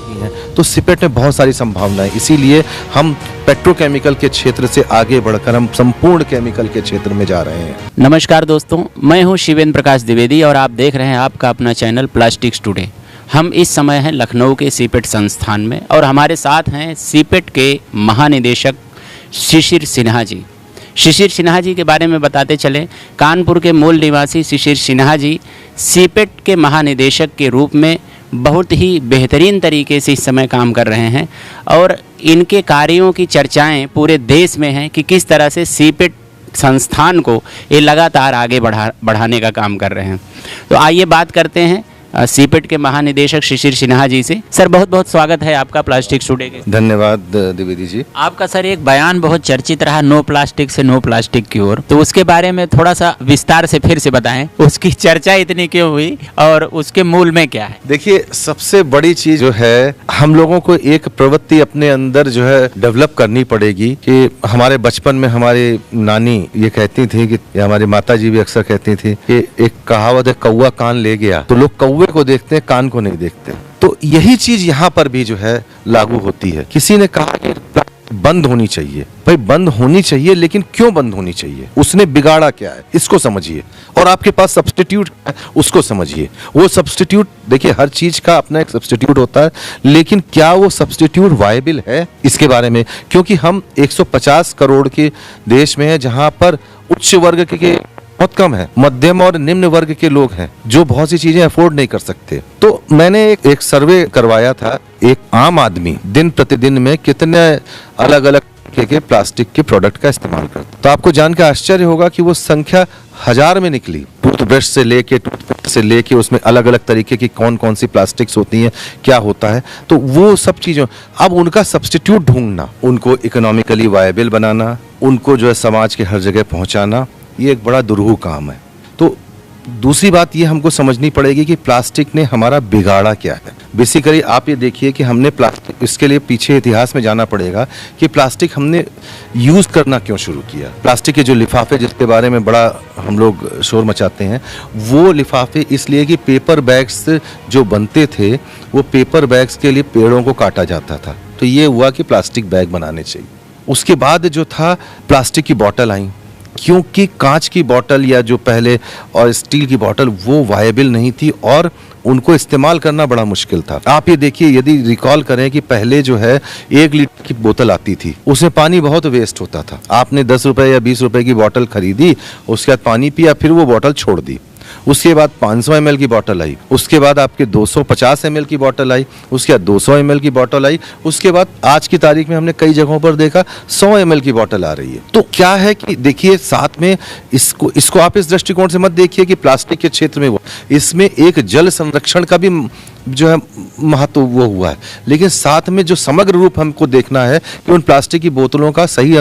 रही हैं, तो सीपेट में बहुत सारी संभावनाएं, इसीलिए हम पेट्रोकेमिकल के क्षेत्र से आगे बढ़कर हम संपूर्ण केमिकल के क्षेत्र में जा रहे हैं। नमस्कार दोस्तों, मैं हूं शिवेंद्र प्रकाश द्विवेदी और आप देख रहे हैं आपका अपना चैनल प्लास्टिक्स टुडे। हम इस समय हैं लखनऊ के सीपेट संस्थान में और हमारे साथ हैं सीपेट के महानिदेशक शिशिर सिन्हा जी। शिशिर सिन्हा जी के बारे में बताते चलें, कानपुर के मूल निवासी शिशिर सिन्हा जी सीपेट के महानिदेशक के रूप में बहुत ही बेहतरीन तरीके से इस समय काम कर रहे हैं और इनके कार्यों की चर्चाएं पूरे देश में हैं कि किस तरह से सीपेट संस्थान को ये लगातार आगे बढ़ाने का काम कर रहे हैं। तो आइए बात करते हैं सीपेट के महानिदेशक शिशिर सिन्हा जी से। सर, बहुत बहुत स्वागत है आपका प्लास्टिक्स टुडे के। धन्यवाद द्विवेदी जी। आपका सर एक बयान बहुत चर्चित रहा, नो प्लास्टिक से नो प्लास्टिक की ओर, तो उसके बारे में थोड़ा सा विस्तार से फिर से बताएं, उसकी चर्चा इतनी क्यों हुई और उसके मूल में क्या है? देखिए, सबसे बड़ी चीज जो है, हम लोगों को एक प्रवृत्ति अपने अंदर जो है डेवलप करनी पड़ेगी कि हमारे बचपन में हमारी नानी ये कहती थी कि हमारी माता जी भी अक्सर कहती थी कि एक कहावत है, कौवा कान ले गया, तो लोग कौवे को देखते हैं, कान को नहीं देखते। तो यही चीज यहाँ पर भी जो है लागू होती है। किसी ने कहा कि बंद होनी चाहिए, भाई बंद होनी चाहिए, लेकिन क्यों बंद होनी चाहिए, उसने बिगाड़ा क्या है, इसको समझिए, और आपके पास सब्स्टिट्यूट है उसको समझिए। वो सब्स्टिट्यूट, देखिए हर चीज का अपना एक सब्स्टिट्यूट होता है, लेकिन क्या वो सब्स्टिट्यूट वायबल है, इसके बारे में, क्योंकि हम 150 करोड़ के देश में है जहां पर उच्च वर्ग के बहुत कम है, मध्यम और निम्न वर्ग के लोग हैं जो बहुत सी चीजें अफोर्ड नहीं कर सकते। तो मैंने एक सर्वे करवाया था, एक आम आदमी दिन प्रतिदिन में कितने अलग अलग के प्लास्टिक के प्रोडक्ट का इस्तेमाल करता, तो आपको जानकर आश्चर्य होगा कि वो संख्या 1000 में निकली। टूथब्रश से लेके टूथपेस्ट से लेके उसमें अलग अलग तरीके की कौन कौन सी प्लास्टिक्स होती हैं, क्या होता है, तो वो सब चीज़ों, अब उनका सब्स्टिट्यूट ढूंढना, उनको इकोनॉमिकली वायबल बनाना, उनको जो है समाज के हर जगह पहुंचाना, ये एक बड़ा दुरूह काम है। तो दूसरी बात ये हमको समझनी पड़ेगी कि प्लास्टिक ने हमारा बिगाड़ा क्या है। बेसिकली आप ये देखिए कि हमने प्लास्टिक, इसके लिए पीछे इतिहास में जाना पड़ेगा कि प्लास्टिक हमने यूज़ करना क्यों शुरू किया। प्लास्टिक के जो लिफाफे जिसके बारे में बड़ा हम लोग शोर मचाते हैं, वो लिफाफे इसलिए कि पेपर बैग्स जो बनते थे, वो पेपर बैग्स के लिए पेड़ों को काटा जाता था, तो ये हुआ कि प्लास्टिक बैग बनाने चाहिए। उसके बाद जो था प्लास्टिक की बॉटल आई, क्योंकि कांच की बोतल या जो पहले और स्टील की बोतल वो वायबल नहीं थी और उनको इस्तेमाल करना बड़ा मुश्किल था। आप ये देखिए, यदि रिकॉल करें कि पहले जो है 1 लीटर की बोतल आती थी, उसमें पानी बहुत वेस्ट होता था। आपने 10 रुपए या 20 रुपए की बोतल खरीदी, उसके बाद पानी पिया, फिर वो बोतल छोड़ दी। उसके बाद 500 ml की बोतल आई, उसके बाद आपके 250 ml की बोतल आई, उसके बाद 200 ml की बोतल आई, उसके बाद आज की तारीख में हमने कई जगहों पर देखा 100 ml की बोतल आ रही है। तो क्या है कि देखिए, साथ में इसको आप इस दृष्टिकोण से मत देखिए कि प्लास्टिक के क्षेत्र में वो, इसमें एक जल संरक्षण का भी जो है महत्व वो हुआ है, लेकिन साथ में जो समग्र रूप हमको देखना है कि उन प्लास्टिक की बोतलों का सही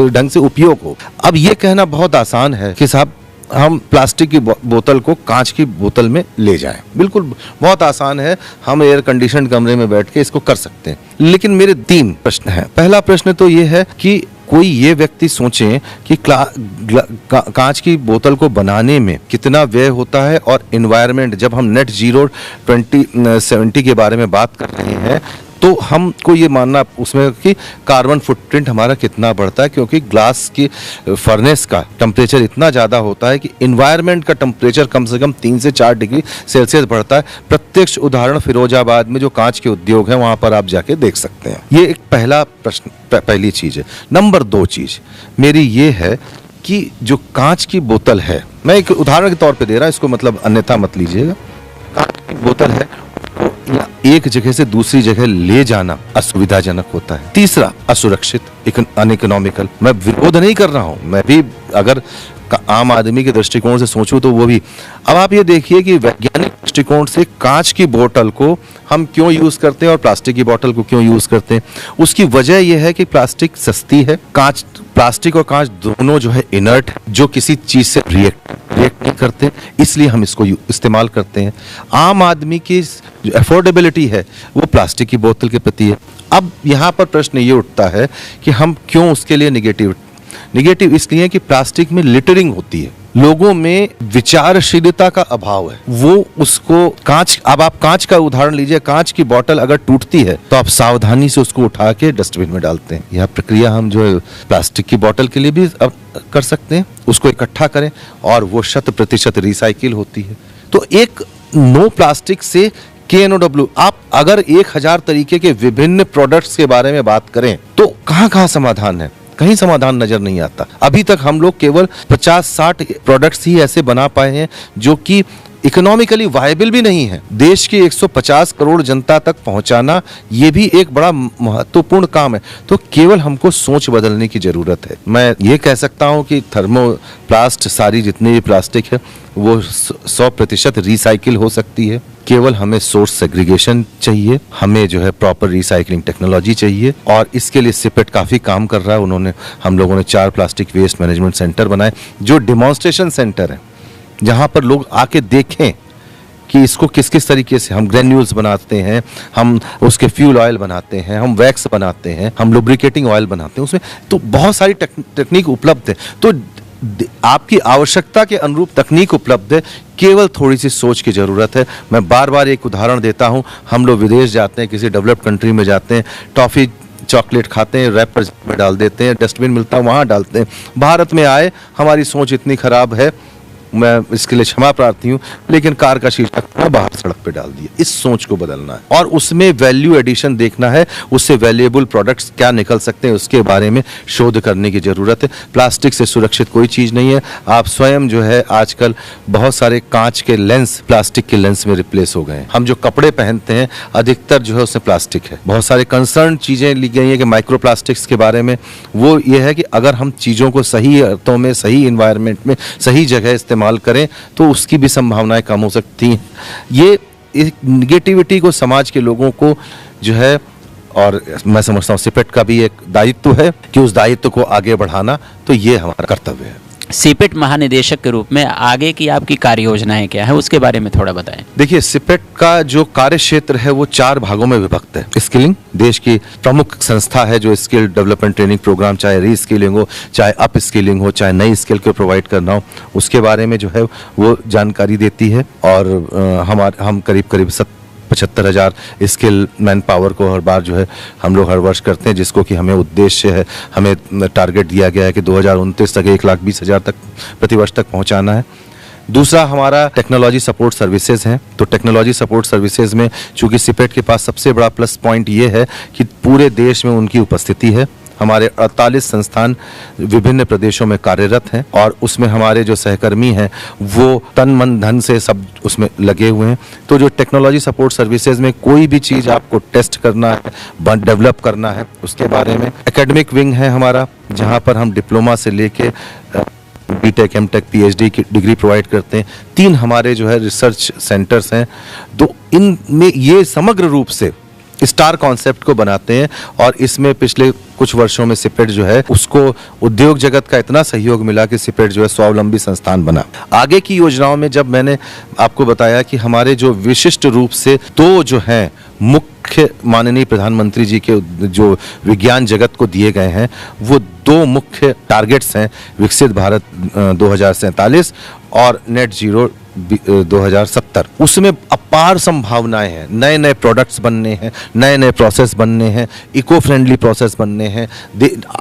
ढंग से उपयोग हो। अब ये कहना बहुत आसान है कि साहब हम प्लास्टिक की बोतल को कांच की बोतल में ले जाएं, बिल्कुल बहुत आसान है, हम एयर कंडीशन कमरे में बैठ के इसको कर सकते हैं। लेकिन मेरे 3 प्रश्न हैं। पहला प्रश्न तो ये है कि कोई ये व्यक्ति सोचें कि कांच की बोतल को बनाने में कितना व्यय होता है, और एनवायरनमेंट, जब हम नेट जीरो 2070 के बारे में बात कर रहे हैं, तो हमको ये मानना उसमें कि कार्बन फुटप्रिंट हमारा कितना बढ़ता है, क्योंकि ग्लास की फर्नेस का टेम्परेचर इतना ज़्यादा होता है कि इन्वायरमेंट का टेम्परेचर कम से कम 3 से 4 डिग्री सेल्सियस बढ़ता है। प्रत्यक्ष उदाहरण फिरोजाबाद में जो कांच के उद्योग हैं वहाँ पर आप जाके देख सकते हैं। ये एक पहला प्रश्न, पहली चीज़ है। नंबर 2 चीज़ मेरी ये है कि जो कांच की बोतल है, मैं एक उदाहरण के तौर पर दे रहा हूँ, इसको मतलब अन्यथा मत लीजिएगा। कांच की बोतल है, एक जगह से दूसरी जगह ले जाना असुविधाजनक होता है। तीसरा, असुरक्षित, अनइकोनॉमिकल। मैं विरोध नहीं कर रहा हूं, मैं भी अगर आम आदमी के दृष्टिकोण से सोचूं तो वो भी। अब आप ये देखिए कि वैज्ञानिक दृष्टिकोण से कांच की बोतल को हम क्यों यूज करते हैं और प्लास्टिक की बोतल को क्यों यूज करते हैं, उसकी वजह यह है कि प्लास्टिक सस्ती है, प्लास्टिक और कांच दोनों जो है इनर्ट, जो किसी चीज से रिएक्ट नहीं करते, इसलिए हम इसको इस्तेमाल करते हैं। आम आदमी की जो अफोर्डेबिलिटी है वो प्लास्टिक की बोतल के प्रति है। अब यहाँ पर प्रश्न ये उठता है कि हम क्यों उसके लिए निगेटिव इसलिए कि प्लास्टिक में लिटरिंग होती है। लोगों में विचारशीलता का अभाव है। वो उसको कांच, अब आप कांच का उदाहरण लीजिए, कांच की बोतल अगर टूटती है तो आप सावधानी से उसको उठा के डस्टबिन में डालते हैं। यह प्रक्रिया हम जो है प्लास्टिक की बोतल के लिए भी अब कर सकते हैं। उसको इकट्ठा करें और वो 100% रिसाइकिल होती है। तो एक नो प्लास्टिक से KNOW, आप अगर 1000 तरीके के विभिन्न प्रोडक्ट्स के बारे में बात करें तो कहाँ समाधान है? कहीं समाधान नजर नहीं आता। अभी तक हम लोग केवल 50-60 प्रोडक्ट्स ही ऐसे बना पाए हैं जो कि इकोनॉमिकली वायबल भी नहीं है। देश की 150 करोड़ जनता तक पहुंचाना ये भी एक बड़ा महत्वपूर्ण काम है। तो केवल हमको सोच बदलने की जरूरत है। मैं ये कह सकता हूं कि थर्मोप्लास्ट, सारी जितनी भी प्लास्टिक है वो 100% रिसाइकिल हो सकती है। केवल हमें सोर्स सेग्रीगेशन चाहिए, हमें जो है प्रॉपर रिसाइकलिंग टेक्नोलॉजी चाहिए, और इसके लिए सिपेट काफ़ी काम कर रहा है। हम लोगों ने 4 प्लास्टिक वेस्ट मैनेजमेंट सेंटर बनाए जो डिमॉन्स्ट्रेशन सेंटर है, जहाँ पर लोग आके देखें कि इसको किस किस तरीके से हम ग्रेन्यूल्स बनाते हैं, हम उसके फ्यूल ऑयल बनाते हैं, हम वैक्स बनाते हैं, हम लुब्रिकेटिंग ऑयल बनाते हैं। उसमें तो बहुत सारी तकनीक उपलब्ध है। तो आपकी आवश्यकता के अनुरूप तकनीक उपलब्ध है, केवल थोड़ी सी सोच की ज़रूरत है। मैं बार बार एक उदाहरण देता हूँ। हम लोग विदेश जाते हैं, किसी डेवलप्ड कंट्री में जाते हैं, टॉफ़ी चॉकलेट खाते हैं, रैपर में डाल देते हैं, डस्टबिन मिलता है वहाँ डालते हैं। भारत में आए, हमारी सोच इतनी ख़राब है, मैं इसके लिए क्षमा प्रार्थी हूँ, लेकिन कार का शीशा बाहर सड़क पे डाल दिया। इस सोच को बदलना है और उसमें वैल्यू एडिशन देखना है, उससे वैल्यूएबल प्रोडक्ट्स क्या निकल सकते हैं उसके बारे में शोध करने की ज़रूरत है। प्लास्टिक से सुरक्षित कोई चीज़ नहीं है। आप स्वयं जो है आजकल बहुत सारे कांच के लेंस प्लास्टिक के लेंस में रिप्लेस हो गए हैं। हम जो कपड़े पहनते हैं अधिकतर जो है उसमें प्लास्टिक है। बहुत सारे कंसर्न चीज़ें ली गई हैं कि माइक्रो प्लास्टिक्स के बारे में, वो ये है कि अगर हम चीज़ों को सही अर्थों में, सही इन्वायरमेंट में, सही जगह इस्तेमाल करें तो उसकी भी संभावनाएं कम हो सकती हैं। ये निगेटिविटी को समाज के लोगों को जो है, और मैं समझता हूँ सिपेट का भी एक दायित्व है कि उस दायित्व को आगे बढ़ाना, तो ये हमारा कर्तव्य है। सिपेट महानिदेशक के रूप में आगे की आपकी कार्य योजनाएं क्या है, उसके बारे में थोड़ा बताएं। देखिए, सिपेट का जो कार्य क्षेत्र है वो 4 भागों में विभक्त है। स्किलिंग, देश की प्रमुख संस्था है जो स्किल डेवलपमेंट ट्रेनिंग प्रोग्राम, चाहे री स्किलिंग हो, चाहे अप स्किलिंग हो, चाहे नई स्किल को प्रोवाइड करना हो, उसके बारे में जो है वो जानकारी देती है। और हम करीब 75,000 स्किल मैन पावर को हर बार जो है हम लोग हर वर्ष करते हैं, जिसको कि हमें उद्देश्य है, हमें टारगेट दिया गया है कि 2029 तक 1,20,000 तक प्रतिवर्ष तक पहुंचाना है। दूसरा हमारा टेक्नोलॉजी सपोर्ट सर्विसेज हैं। तो टेक्नोलॉजी सपोर्ट सर्विसेज में चूंकि सिपेट के पास सबसे बड़ा प्लस पॉइंट ये है कि पूरे देश में उनकी उपस्थिति है। हमारे 48 संस्थान विभिन्न प्रदेशों में कार्यरत हैं और उसमें हमारे जो सहकर्मी हैं वो तन मन धन से सब उसमें लगे हुए हैं। तो जो टेक्नोलॉजी सपोर्ट सर्विसेज में कोई भी चीज़ आपको टेस्ट करना है, डेवलप करना है, उसके बारे में एकेडमिक विंग है हमारा, जहाँ पर हम डिप्लोमा से लेके बीटेक, एमटेक, पीएचडी की डिग्री प्रोवाइड करते हैं। 3 हमारे जो है रिसर्च सेंटर्स हैं। तो इनमें ये समग्र रूप से स्टार कॉन्सेप्ट को बनाते हैं और इसमें पिछले कुछ वर्षों में सिपेट जो है उसको उद्योग जगत का इतना सहयोग मिला कि सिपेट जो है स्वावलंबी संस्थान बना। आगे की योजनाओं में जब मैंने आपको बताया कि हमारे जो विशिष्ट रूप से 2 जो हैं मुख्य माननीय प्रधानमंत्री जी के जो विज्ञान जगत को दिए गए हैं, वो 2 मुख्य टारगेट्स हैं, विकसित भारत 2047 और नेट जीरो 2070। उसमें अपार संभावनाएं हैं। नए नए प्रोडक्ट्स बनने हैं, नए नए प्रोसेस बनने हैं, इको फ्रेंडली प्रोसेस बनने हैं,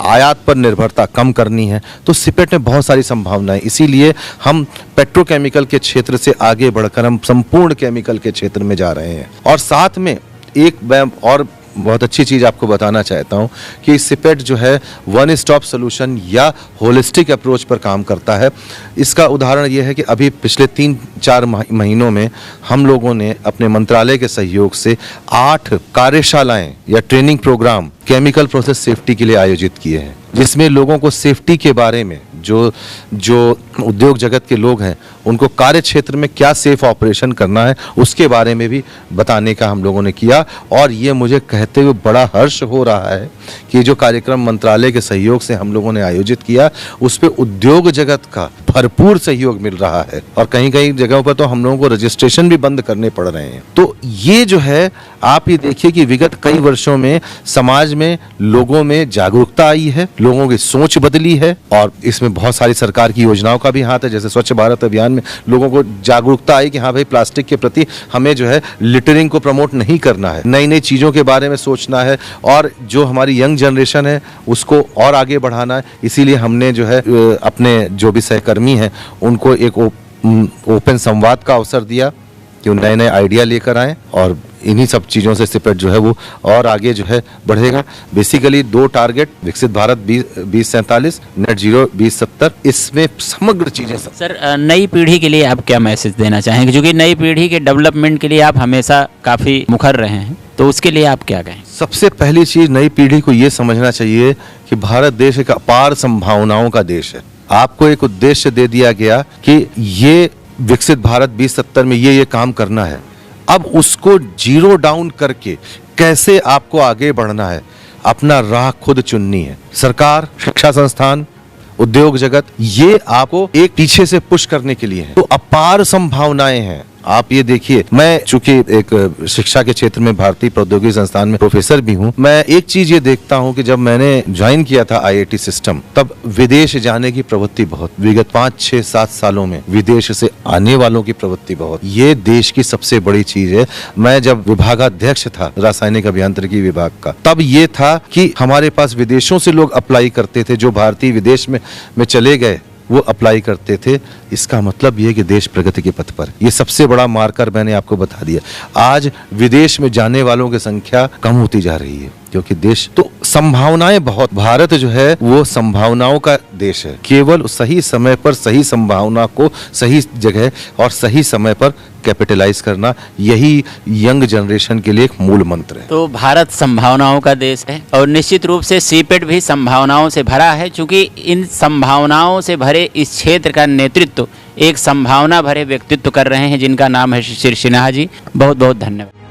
आयात पर निर्भरता कम करनी है। तो सिपेट में बहुत सारी संभावनाएं, इसीलिए हम पेट्रोकेमिकल के क्षेत्र से आगे बढ़कर हम संपूर्ण केमिकल के क्षेत्र में जा रहे हैं। और साथ में एक मैं और बहुत अच्छी चीज़ आपको बताना चाहता हूँ कि सिपेट जो है वन स्टॉप सोल्यूशन या होलिस्टिक अप्रोच पर काम करता है। इसका उदाहरण ये है कि अभी पिछले 3-4 महीनों में हम लोगों ने अपने मंत्रालय के सहयोग से 8 कार्यशालाएं या training programme chemical process safety के लिए आयोजित किए हैं, जिसमें लोगों को सेफ्टी के बारे में जो उद्योग जगत के लोग हैं उनको कार्य क्षेत्र में क्या सेफ ऑपरेशन करना है उसके बारे में भी बताने का हम लोगों ने किया। और ये मुझे कहते हुए बड़ा हर्ष हो रहा है कि जो कार्यक्रम मंत्रालय के सहयोग से हम लोगों ने आयोजित किया उस पे उद्योग जगत का भरपूर सहयोग मिल रहा है और कहीं कहीं जगहों पर तो हम लोगों को रजिस्ट्रेशन भी बंद करने पड़ रहे हैं। तो ये जो है आप ये देखिए कि विगत कई वर्षों में समाज में लोगों में जागरूकता आई है, लोगों की सोच बदली है और इसमें बहुत सारी सरकार की योजनाओं का भी हाथ है। जैसे स्वच्छ भारत अभियान में लोगों को जागरूकता आई कि हाँ भाई प्लास्टिक के प्रति हमें जो है लिटरिंग को प्रमोट नहीं करना है, नई नई चीज़ों के बारे में सोचना है और जो हमारी यंग जनरेशन है उसको और आगे बढ़ाना है। इसीलिए हमने जो है अपने जो भी सहकर्मी हैं उनको एक ओपन संवाद का अवसर दिया कि वो नए नए आइडिया लेकर आएँ और इन्हीं सब चीज़ों से सिपेट जो है वो और आगे जो है बढ़ेगा। बेसिकली 2 टारगेट, विकसित भारत 2047, नेट जीरो 2070, इसमें समग्र चीज़ें सब। सर नई पीढ़ी के लिए आप क्या मैसेज देना चाहेंगे, क्योंकि नई पीढ़ी के डेवलपमेंट के लिए आप हमेशा काफ़ी मुखर रहे हैं, तो उसके लिए आप क्या कहें? सबसे पहली चीज़ नई पीढ़ी को ये समझना चाहिए कि भारत देश एक अपार संभावनाओं का देश है। आपको एक उद्देश्य दे दिया गया कि ये विकसित भारत 2070 में ये काम करना है। अब उसको जीरो डाउन करके कैसे आपको आगे बढ़ना है, अपना राह खुद चुननी है। सरकार, शिक्षा संस्थान, उद्योग जगत ये आपको एक पीछे से पुश करने के लिए है। तो अपार संभावनाएं हैं। आप ये देखिए, मैं चूंकि एक शिक्षा के क्षेत्र में भारतीय प्रौद्योगिकी संस्थान में प्रोफेसर भी हूँ, मैं एक चीज ये देखता हूँ कि जब मैंने ज्वाइन किया था आईआईटी सिस्टम तब विदेश जाने की प्रवृत्ति बहुत, विगत 5, 6, 7 सालों में विदेश से आने वालों की प्रवृत्ति बहुत। ये देश की सबसे बड़ी चीज है। मैं जब विभागाध्यक्ष था रासायनिक अभियांत्रिकी विभाग का, तब ये था कि हमारे पास विदेशों से लोग अप्लाई करते थे, जो भारतीय विदेश में चले गए वो अप्लाई करते थे। इसका मतलब ये कि देश प्रगति के पथ पर, ये सबसे बड़ा मार्कर मैंने आपको बता दिया। आज विदेश में जाने वालों की संख्या कम होती जा रही है क्योंकि देश तो संभावनाएं बहुत, भारत जो है वो संभावनाओं का देश है। केवल सही समय पर सही संभावना को सही जगह और सही समय पर कैपिटलाइज करना, यही यंग जनरेशन के लिए एक मूल मंत्र है। तो भारत संभावनाओं का देश है और निश्चित रूप से सीपेट भी संभावनाओं से भरा है, क्योंकि इन संभावनाओं से भरे इस क्षेत्र का नेतृत्व एक संभावना भरे व्यक्तित्व कर रहे हैं जिनका नाम है श्री सिन्हा जी। बहुत बहुत धन्यवाद।